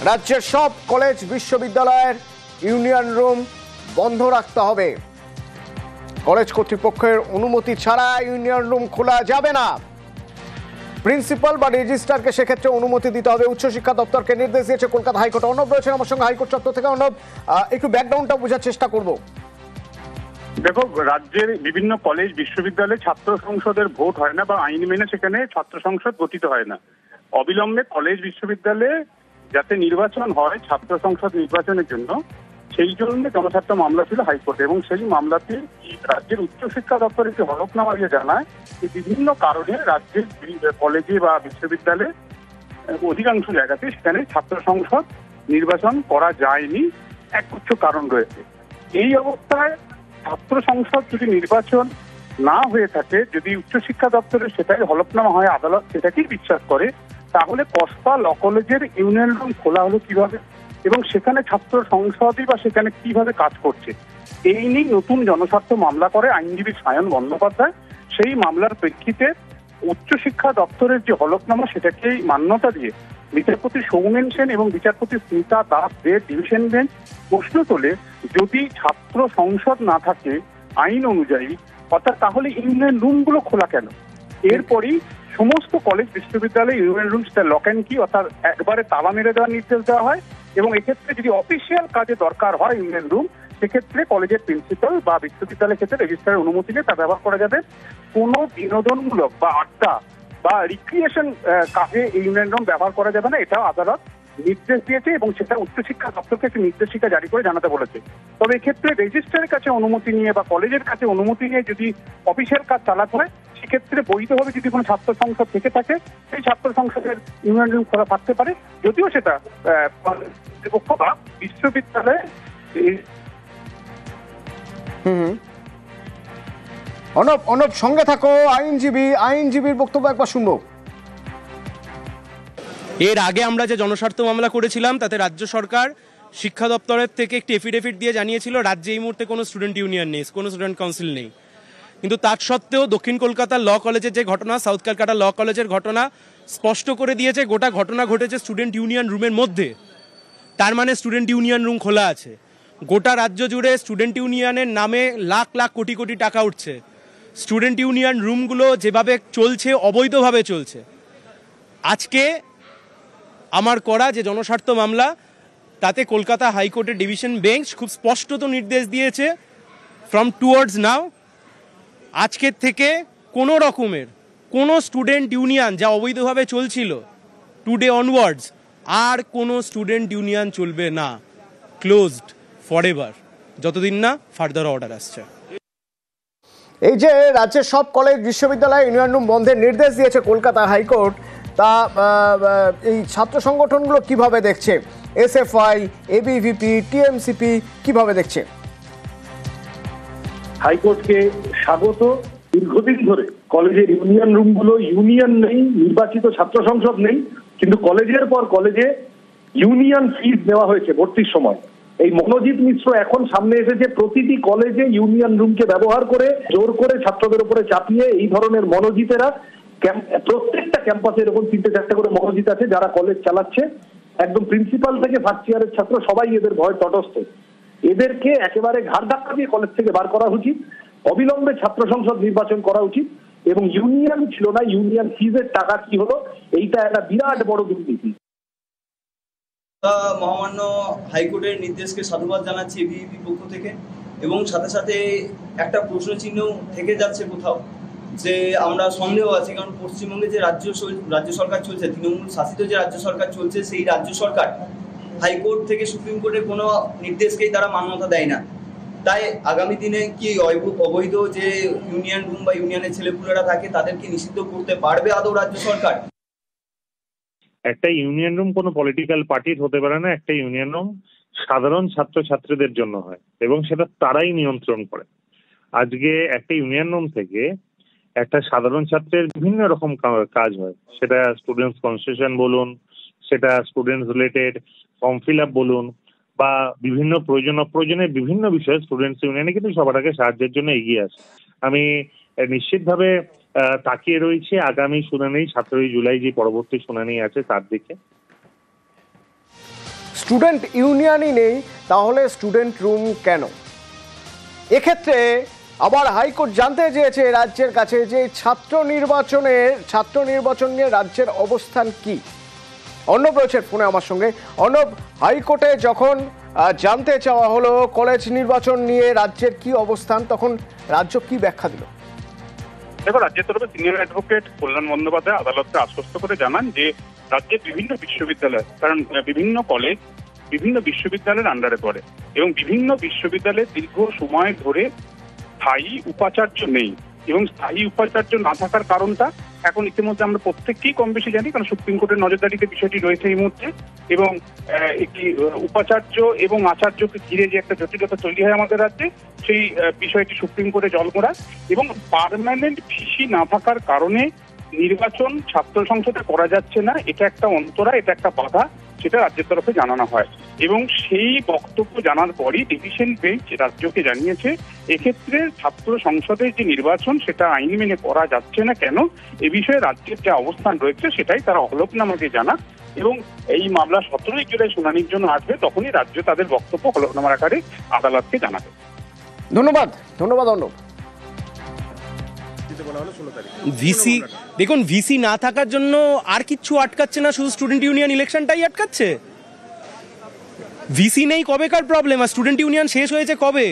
রাজ্যের সব কলেজ বিশ্ববিদ্যালয়ের ইউনিয়ন রুম বন্ধ রাখতে হবে। কলেজ কর্তৃপক্ষের অনুমতি ছাড়া ইউনিয়ন রুম খোলা যাবে না। প্রিন্সিপাল বা রেজিস্ট্রারকে সেক্ষেত্রে অনুমতি দিতে হবে। উচ্চশিক্ষা দপ্তরকে নির্দেশ দিয়েছে কলকাতা হাইকোর্ট। অর্ণব রয়েছেন আমার সঙ্গে হাইকোর্ট চত্বর থেকে। অর্ণব, একটু ব্যাকগ্রাউন্ডটা বোঝার চেষ্টা করব। দেখো, রাজ্যের বিভিন্ন কলেজ বিশ্ববিদ্যালয়ে ছাত্র সংসদের ভোট হয় না বা আইন মেনে সেখানে ছাত্র সংসদ গঠিত হয় না। অবিলম্বে কলেজ বিশ্ববিদ্যালয়ে যাতে নির্বাচন হয় ছাত্র সংসদ নির্বাচনের জন্য, সেই জন্য জনস্বার্থ মামলা ছিল হাইকোর্টে, এবং সেই মামলাতে রাজ্যের উচ্চশিক্ষা দপ্তর একটি হলফনামা দিয়ে জানায় যে বিভিন্ন কারণে রাজ্যের কলেজে বা বিশ্ববিদ্যালয়ে অধিকাংশ জায়গাতে সেখানে ছাত্র সংসদ নির্বাচন করা যায়নি। একগুচ্ছ কারণ রয়েছে। এই অবস্থায় ছাত্র সংসদ যদি নির্বাচন না হয়ে থাকে, যদি উচ্চশিক্ষা দপ্তরের সেটাই হলফনামা হয়, আদালত সেটাকেই বিশ্বাস করে, তাহলে কসবা ল কলেজের ইউনিয়ন রুম খোলা হলো কিভাবে এবং সেখানে ছাত্র সংসদই বা সেখানে কিভাবে কাজ করছে, এই নিয়ে নতুন জনস্বার্থ মামলা করে আইনজীবী সায়ন বন্দ্যোপাধ্যায়। সেই মামলার প্রেক্ষিতে উচ্চশিক্ষা দপ্তরের যে হলফনামা সেটাকেই মান্যতা দিয়ে বিচারপতি সৌমেন সেন এবং বিচারপতি স্মিতা দাসদের ডিভিশন বেঞ্চ প্রশ্ন তোলে, যদি ছাত্র সংসদ না থাকে আইন অনুযায়ী, অর্থাৎ তাহলে ইউনিয়ন রুমগুলো খোলা কেন? এরপরই সমস্ত কলেজ বিশ্ববিদ্যালয়ে ইউনিয়ন রুম সেটা লক অ্যান্ড কি, অর্থাৎ একবারে তালা মেরে দেওয়ার নির্দেশ দেওয়া হয়। এবং এক্ষেত্রে যদি অফিসিয়াল কাজে দরকার হয় ইউনিয়ন রুম, সেক্ষেত্রে কলেজের প্রিন্সিপাল বা বিশ্ববিদ্যালয়ের ক্ষেত্রে রেজিস্ট্রারের অনুমতি নিয়ে তা ব্যবহার করা যাবে। কোনো বিনোদনমূলক বা আড্ডা বা রিক্রিয়েশন কাজে ইউনিয়ন রুম ব্যবহার করা যাবে না, এটাও আদালত নির্দেশ দিয়েছে এবং সেটা উচ্চশিক্ষা দপ্তরকে একটি নির্দেশিকা জারি করে জানাতে বলেছে। তবে এক্ষেত্রে রেজিস্ট্রারের কাছে অনুমতি নিয়ে বা কলেজের কাছে অনুমতি নিয়ে যদি অফিসিয়াল কাজ চালাতে হয়, সেক্ষেত্রে বৈধভাবে যদি কোনো ছাত্র সংসদ থেকে থাকে, সেই ছাত্র সংসদের ইউনিয়ন রুম খোলা থাকতে পারে, যদিও সেটা কর্তৃপক্ষ বা বিশ্ববিদ্যালয়ে। অর্ণব সঙ্গে থাকো। আইনজীবীর বক্তব্য একবার শুনবো। এর আগে আমরা যে জনস্বার্থ মামলা করেছিলাম তাতে রাজ্য সরকার শিক্ষা দপ্তরের থেকে একটি এফিডেভিট দিয়ে জানিয়েছিল রাজ্যে এই মুহূর্তে কোনো স্টুডেন্ট ইউনিয়ন নেই, কোনো স্টুডেন্ট কাউন্সিল নেই। কিন্তু তার সত্ত্বেও দক্ষিণ কলকাতার ল কলেজের যে ঘটনা, সাউথ ক্যালকাটা ল কলেজের ঘটনা স্পষ্ট করে দিয়েছে গোটা ঘটনা ঘটেছে স্টুডেন্ট ইউনিয়ন রুমের মধ্যে। তার মানে স্টুডেন্ট ইউনিয়ন রুম খোলা আছে। গোটা রাজ্য জুড়ে স্টুডেন্ট ইউনিয়নের নামে লাখ লাখ কোটি কোটি টাকা উঠছে। স্টুডেন্ট ইউনিয়ন রুমগুলো যেভাবে চলছে অবৈধভাবে চলছে। আজকে আমার করা যে জনস্বার্থ মামলা, তাতে কলকাতা হাইকোর্টের ডিভিশন বেঞ্চ খুব স্পষ্টত নির্দেশ দিয়েছে, ফ্রম টুয়ার্ডস নাও, আজকের থেকে কোনো রকমের কোনো স্টুডেন্ট ইউনিয়ন যা অবৈধভাবে চলছিল, টুডে অনওয়ার্ডস আর কোনো স্টুডেন্ট ইউনিয়ন চলবে না। ক্লোজড ফর এভার, যতদিন না ফার্দার অর্ডার আসছে। এই যে রাজ্যের সব কলেজ বিশ্ববিদ্যালয়ে ইউনিয়ন রুম বন্ধের নির্দেশ দিয়েছে কলকাতা হাইকোর্ট, তা এই ছাত্র সংগঠনগুলো কিভাবে দেখছে? এসএফআই, এবিভিপি, টিএমসিপি কিভাবে দেখছে? হাইকোর্টকে স্বাগত। দীর্ঘদিন ধরে কলেজের ইউনিয়ন রুমগুলো ইউনিয়ন নেই, নির্বাচিত ছাত্র সংসদ নেই, কিন্তু কলেজের পর কলেজে ইউনিয়ন ফিজ নেওয়া হয়েছে ভর্তির সময়। এই মনোজিৎ মিশ্র এখন সামনে এসেছে প্রতিটি কলেজে ইউনিয়ন রুমকে ব্যবহার করে জোর করে ছাত্রদের উপরে চাপিয়ে এই ধরনের মনোজিতেরা প্রত্যেকটা ক্যাম্পাসে এরকম 3-4টা করে মনোজিৎ আছে যারা কলেজ চালাচ্ছে। একদম প্রিন্সিপাল থেকে ফার্স্ট ইয়ারের ছাত্র সবাই এদের ভয় তটস্থ। এদেরকে একেবারে ঘাড় ধাক্কা দিয়ে কলেজ থেকে বার করা উচিত। অবিলম্বে ছাত্র সংসদ নির্বাচন করা উচিত। এবং ইউনিয়ন ছিল না, ইউনিয়ন ফিজের টাকা কি হলো, এইটা একটা বিরাট বড় দুর্নীতি। মহামান্য হাইকোর্টের নির্দেশকে সাধুবাদ জানাচ্ছি এবিভিপি পক্ষ থেকে, এবং সাথে সাথে একটা প্রশ্ন চিহ্ন থেকে যাচ্ছে কোথাও, যে আমরা সন্দেহ আছে, কারণ পশ্চিমবঙ্গে যে রাজ্য সরকার চলছে, তৃণমূল শাসিত যে রাজ্য সরকার চলছে, সেই রাজ্য সরকার হাইকোর্ট থেকে সুপ্রিম কোর্টের কোনো নির্দেশকেই তারা মান্যতা দেয় না। তাই আগামী দিনে কি অবৈধ যে ইউনিয়ন রুম বা ইউনিয়নের ছেলেপুলেরা থাকে তাদেরকে নিষিদ্ধ করতে পারবে আদৌ রাজ্য সরকার? একটা ইউনিয়ন রুম কোনো পলিটিক্যাল পার্টির হতে পারে না। একটা ইউনিয়ন রুম সাধারণ ছাত্রছাত্রীদের জন্য হয় এবং সেটা তারাই নিয়ন্ত্রণ করে। আজকে একটা ইউনিয়ন রুম থেকে একটা সাধারণ ছাত্রের বিভিন্ন রকম কাজ হয়, সেটা স্টুডেন্টস কনসেশন বলুন, সেটা students related form fill up বলুন, বা বিভিন্ন প্রয়োজনে বিভিন্ন বিষয়ে স্টুডেন্টস ইউনিয়নে কিন্তু সবার আগে সাহায্যের জন্য এগিয়ে আসে। আমি নিশ্চিতভাবে তাকিয়ে রয়েছি আগামী শুনানি 17 জুলাই যে পরবর্তী শুনানি আছে তার দিকে। স্টুডেন্ট ইউনিয়নই নেই, তাহলে স্টুডেন্ট রুম কেন? এক্ষেত্রে আবার হাইকোর্ট জানতে চেয়েছে রাজ্যের কাছে যে ছাত্র নির্বাচন নিয়ে রাজ্যের অবস্থান কি। অর্ণব রয়েছে ফোনে আমার সঙ্গে। অর্ণব, হাইকোর্টে যখন জানতে চাওয়া হলো কলেজ নির্বাচন নিয়ে রাজ্যের কি অবস্থান, তখন রাজ্য কি ব্যাখ্যা দিল? দেখো, রাজ্যের তরফে সিনিয়র অ্যাডভোকেট কল্যাণ বন্দ্যোপাধ্যায় আদালতকে আশ্বস্ত করে জানান যে রাজ্যের বিভিন্ন বিশ্ববিদ্যালয়, কারণ বিভিন্ন কলেজ বিভিন্ন বিশ্ববিদ্যালয়ের আন্ডারে পড়ে এবং বিভিন্ন বিশ্ববিদ্যালয়ে দীর্ঘ সময় ধরে স্থায়ী উপাচার্য নেই, এবং স্থায়ী উপাচার্য না থাকার কারণটা এখন ইতিমধ্যে আমরা প্রত্যেককেই কম বেশি জানি, কারণ সুপ্রিম কোর্টের নজরদারিতে বিষয়টি রয়েছে এই মুহূর্তে। এবং একটি উপাচার্য এবং আচার্যকে ঘিরে যে একটা জটিলতা তৈরি হয় আমাদের রাজ্যে, সেই বিষয়টি সুপ্রিম কোর্টে জলঘোলা। এবং পার্মানেন্ট ভিসি না থাকার কারণে নির্বাচন ছাত্র সংসদে করা যাচ্ছে না, এটা একটা অন্তরা, এটা একটা বাধা, সেটা রাজ্যের তরফে জানানো হয়। এবং সেই বক্তব্য জানার পরই ডিভিশন বেঞ্চ রাজ্যকে জানিয়েছে এক্ষেত্রে ছাত্র সংসদের যে নির্বাচন সেটা আইন মেনে করা যাচ্ছে না কেন, এ বিষয়ে রাজ্যের যে অবস্থান রয়েছে সেটাই তারা হলফনামাকে জানান। এবং এই মামলা 17 জুলাই শুনানির জন্য আসবে, তখনই রাজ্য তাদের বক্তব্য হলফনামার আকারে আদালতকে জানাবে। ধন্যবাদ অর্ণব। ভিসি, দেখুন, ভিসি না থাকার জন্য আর কিচ্ছু আটকাচ্ছে না, শুধু স্টুডেন্ট ইউনিয়ন ইলেকশনটাই আটকাচ্ছে। ভিসি নেই কবেকার প্রবলেম, আর স্টুডেন্ট ইউনিয়ন শেষ হয়েছে কবে?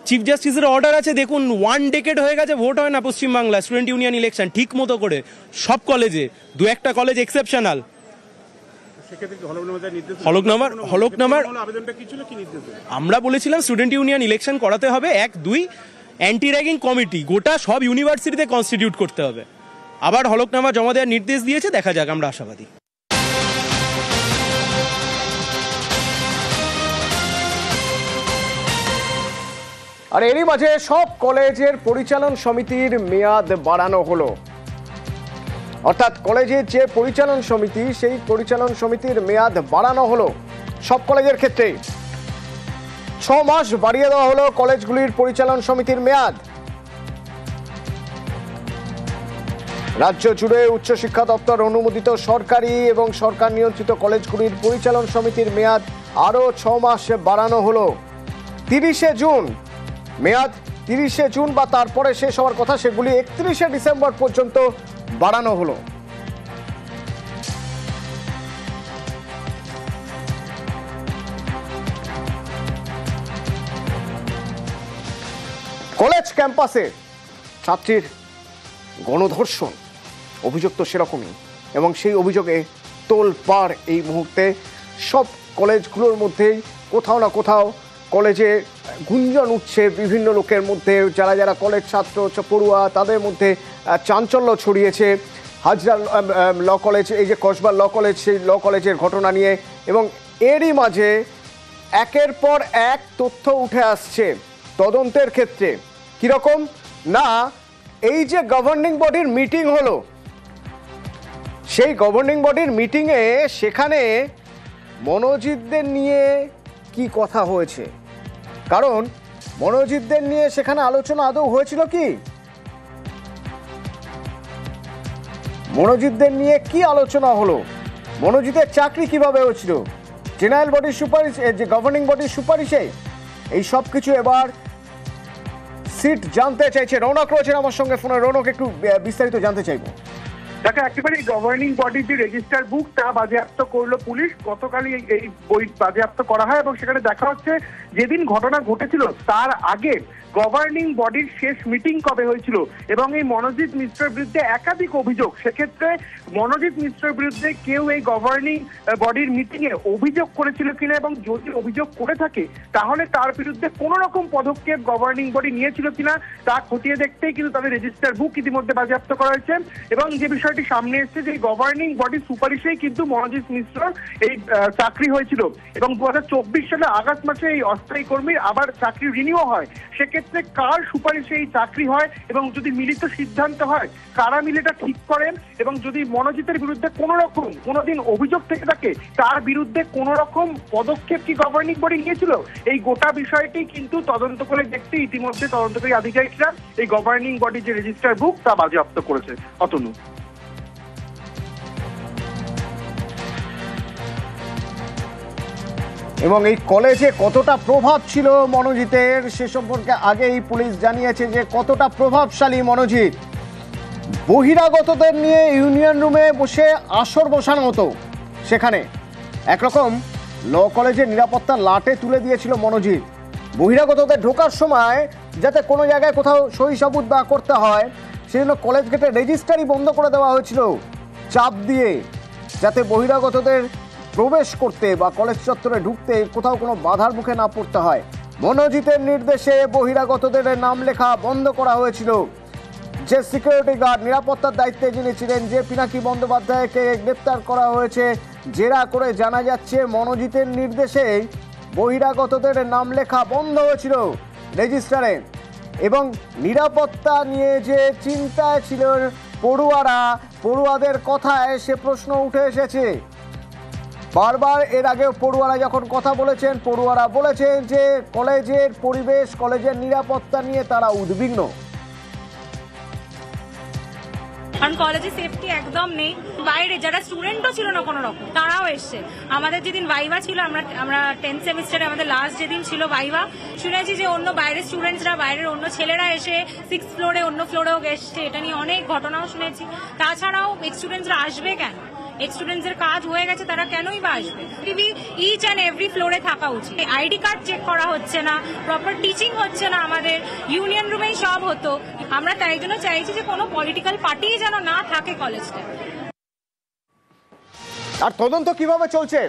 চিফ জাস্টিসের অর্ডার আছে, দেখুন 1 ডেকেড হয়ে গেছে ভোট হয় না পশ্চিমবাংলায় স্টুডেন্ট ইউনিয়ন ইলেকশন ঠিক মতো করে সব কলেজে, 2-1টা কলেজ এক্সেপশনাল। হলফনামার আমরা বলেছিলাম স্টুডেন্ট ইউনিয়ন ইলেকশন করাতে হবে, 1-2 অ্যান্টি র্যাগিং কমিটি গোটা সব ইউনিভার্সিটিতে কনস্টিটিউট করতে হবে। আবার হলফনামা জমা দেওয়ার নির্দেশ দিয়েছে, দেখা যাক, আমরা আশাবাদী। আর এরই মাঝে সব কলেজের পরিচালন সমিতির মেয়াদ বাড়ানো হলো। অর্থাৎ কলেজের যে পরিচালন সমিতি, সেই পরিচালন সমিতির মেয়াদ বাড়ানো হলো সব কলেজের ক্ষেত্রে। 6 মাস বাড়িয়ে দেওয়া হলো কলেজগুলির পরিচালন সমিতির মেয়াদ। রাজ্য জুড়ে উচ্চশিক্ষা দপ্তর অনুমোদিত সরকারি এবং সরকার নিয়ন্ত্রিত কলেজগুলির পরিচালন সমিতির মেয়াদ আরও 6 মাস বাড়ানো হলো। 30শে জুন মেয়াদ, 30শে জুন বা তারপরে শেষ হওয়ার কথা, সেগুলি 31শে ডিসেম্বর পর্যন্ত বাড়ানো হলো। কলেজ ক্যাম্পাসে ছাত্রীর গণধর্ষণ, অভিযোগ তো সেরকমই, এবং সেই অভিযোগে তোলপাড় এই মুহূর্তে সব কলেজগুলোর মধ্যেই কোথাও না কোথাও কলেজে গুঞ্জন উঠছে বিভিন্ন লোকের মধ্যে, যারা কলেজ ছাত্র পড়ুয়া তাদের মধ্যে চাঞ্চল্য ছড়িয়েছে। হাজরা ল কলেজ, এই যে কসবা ল কলেজ, সেই ল কলেজের ঘটনা নিয়ে। এবং এরই মাঝে একের পর এক তথ্য উঠে আসছে তদন্তের ক্ষেত্রে। কীরকম না, এই যে গভর্নিং বডির মিটিং হলো, সেই গভর্নিং বডির মিটিংয়ে সেখানে মনোজিতদের নিয়ে কি কথা হয়েছে, কারণ মনোজিতদের নিয়ে সেখানে আলোচনা আদৌ হয়েছিল কি? মনোজিতদের নিয়ে কি আলোচনা হলো? মনোজিতের চাকরি কিভাবে হয়েছিল? জেনারেল বডির সুপারিশ, যে গভর্নিং বডির সুপারিশে? এই সব কিছু এবার সিট জানতে চাইছে। রৌনক রয়েছেন আমার সঙ্গে ফোনে। রৌনক, একটু বিস্তারিত জানতে চাইবো। দেখো, একেবারে গভর্নিং বডির যে রেজিস্টার বুক তা বাজেয়াপ্ত করলো পুলিশ। গতকালই এই বই বাজেয়াপ্ত করা হয় এবং সেখানে দেখা হচ্ছে যেদিন ঘটনা ঘটেছিল তার আগে গভর্নিং বডির শেষ মিটিং কবে হয়েছিল এবং এই মনোজিৎ মিশ্রের বিরুদ্ধে একাধিক অভিযোগ। সেক্ষেত্রে মনোজিৎ মিশ্রের বিরুদ্ধে কেউ এই গভর্নিং বডির মিটিং এ অভিযোগ করেছিল কিনা, এবং যদি অভিযোগ করে থাকে তাহলে তার বিরুদ্ধে কোনো রকম পদক্ষেপ গভর্নিং বডি নিয়েছিল কিনা তা খতিয়ে দেখতেই কিন্তু তাদের রেজিস্টার বুক ইতিমধ্যে বাজেয়াপ্ত করা হয়েছে। এবং যে বিষয়টি সামনে এসেছে যে গভর্নিং বডির সুপারিশেই কিন্তু মনোজিৎ মিশ্র এই চাকরি হয়েছিল এবং 2024 সালে আগস্ট মাসে এই অস্থায়ী কর্মীর আবার চাকরি রিনিউ হয়। সেক্ষেত্রে কার সুপারিশে এই চাকরি হয় এবং যদি মিলিত সিদ্ধান্ত হয় কারা মিলে এটা ঠিক করেন, এবং যদি মনোজিতের বিরুদ্ধে কোনো রকম কোনোদিন অভিযোগ থেকে থাকে তার বিরুদ্ধে কোনো রকম পদক্ষেপ কি গভর্নিং বডি নিয়েছিল, এই গোটা বিষয়টি কিন্তু তদন্ত করে দেখতে ইতিমধ্যে তদন্তকারী আধিকারিকরা এই গভর্নিং বডি যে রেজিস্টার বুক তা বাজেয়াপ্ত করেছে। অতনু। এবং এই কলেজে কতটা প্রভাব ছিল মনোজিতের সে সম্পর্কে আগেই পুলিশ জানিয়েছে যে কতটা প্রভাবশালী মনোজিৎ। বহিরাগতদের নিয়ে ইউনিয়ন রুমে বসে আসর বসানো হতো, সেখানে একরকম ল কলেজের নিরাপত্তা লাটে তুলে দিয়েছিল মনোজিৎ। বহিরাগতদের ঢোকার সময় যাতে কোনো জায়গায় কোথাও সই সাবুত না করতে হয় সেজন্য কলেজ গেটে রেজিস্ট্রারি বন্ধ করে দেওয়া হয়েছিল চাপ দিয়ে, যাতে বহিরাগতদের প্রবেশ করতে বা কলেজ চত্বরে ঢুকতে কোথাও কোনো বাধার মুখে না পড়তে হয়। মনোজিতের নির্দেশে বহিরাগতদের নাম লেখা বন্ধ করা হয়েছিল। যে সিকিউরিটি গার্ড নিরাপত্তার দায়িত্বে যিনি ছিলেন, যে পিনাকি বন্দ্যোপাধ্যায়কে গ্রেপ্তার করা হয়েছে, জেরা করে জানা যাচ্ছে মনোজিতের নির্দেশে বহিরাগতদের নাম লেখা বন্ধ হয়েছিল রেজিস্টারে। এবং নিরাপত্তা নিয়ে যে চিন্তায় ছিল পড়ুয়াদের কথায় সে প্রশ্ন উঠে এসেছে বারবার। এর আগেও পড়ুয়ারা যখন কথা বলেছেন, পড়ুয়ারা বলেছেন যে কলেজের পরিবেশ, কলেজের নিরাপত্তা নিয়ে তারা উদ্বিগ্ন। কারণ কলেজে সেফটি একদম নেই। বাইরে যারা স্টুডেন্টও ছিল না কোনো রকম, তারাও এসছে। আমাদের যেদিন ভাইভা ছিল, আমরা 10th সেমিস্টারে আমাদের লাস্ট যেদিন ছিল ভাইভা, শুনেছি যে অন্য বাইরের স্টুডেন্টসরা, বাইরের অন্য ছেলেরা এসে 6th ফ্লোরে অন্য ফ্লোরেও এসছে। এটা নিয়ে অনেক ঘটনাও শুনেছি। তাছাড়াও এক্স স্টুডেন্টসরা আসবে কেন? এক্স স্টুডেন্টসের কাজ হয়ে গেছে, তারা কেনই বা আসবে? ইচ অ্যান্ড এভরি ফ্লোরে থাকা উচিত। আইডি কার্ড চেক করা হচ্ছে না, প্রপার টিচিং হচ্ছে না, আমাদের ইউনিয়ন রুমেই সব হতো। আমরা তাই জন্য চাইছি যে কোনো পলিটিক্যাল পার্টি যেন না থাকে কলেজটা। আর তদন্ত কিভাবে চলছে,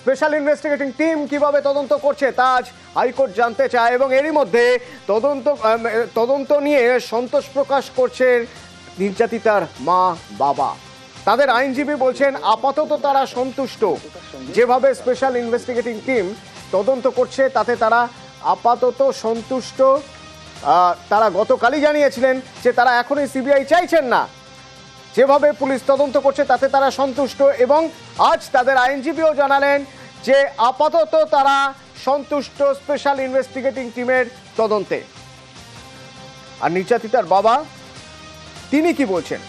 স্পেশাল ইনভেস্টিগেটিং টিম কিভাবে তদন্ত করছে তা আজ হাইকোর্ট জানতে চায়। এবং এরই মধ্যে তদন্ত নিয়ে সন্তোষ প্রকাশ করছেন নির্যাতিতার মা বাবা। তাদের আইনজীবী বলছেন আপাতত তারা সন্তুষ্ট, যেভাবে স্পেশাল ইনভেস্টিগেটিং টিম তদন্ত করছে তাতে তারা আপাতত সন্তুষ্ট। তারা গতকালই জানিয়েছিলেন যে তারা এখনই সিবিআই চাইছেন না, যেভাবে পুলিশ তদন্ত করছে তাতে তারা সন্তুষ্ট। এবং আজ তাদের আইনজীবীও জানালেন যে আপাতত তারা সন্তুষ্ট স্পেশাল ইনভেস্টিগেটিং টিমের তদন্তে। আর নির্যাতিতার বাবা তিনি কি বলছেন?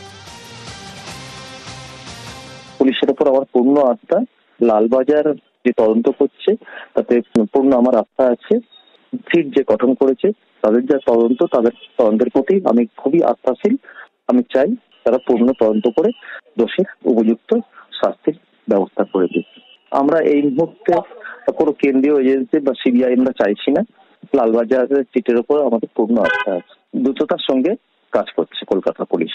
পুলিশের উপর আমার পূর্ণ আস্থা। লালবাজার যে তদন্ত করছে তাতে পূর্ণ আমার আস্থা আছে। সিট যে গঠন করেছে তাদের যা তদন্ত, তাদের তদন্তের প্রতি আমি খুবই আস্থাশীল। আমি চাই তারা পূর্ণ তদন্ত করে দোষীর উপযুক্ত শাস্তির ব্যবস্থা করে দিচ্ছে। আমরা এই মুহূর্তে কোনো কেন্দ্রীয় এজেন্সি বা সিবিআই আমরা চাইছি না। লালবাজারের সিটের উপর আমাদের পূর্ণ আস্থা আছে। দ্রুততার সঙ্গে কাজ করছে কলকাতা পুলিশ।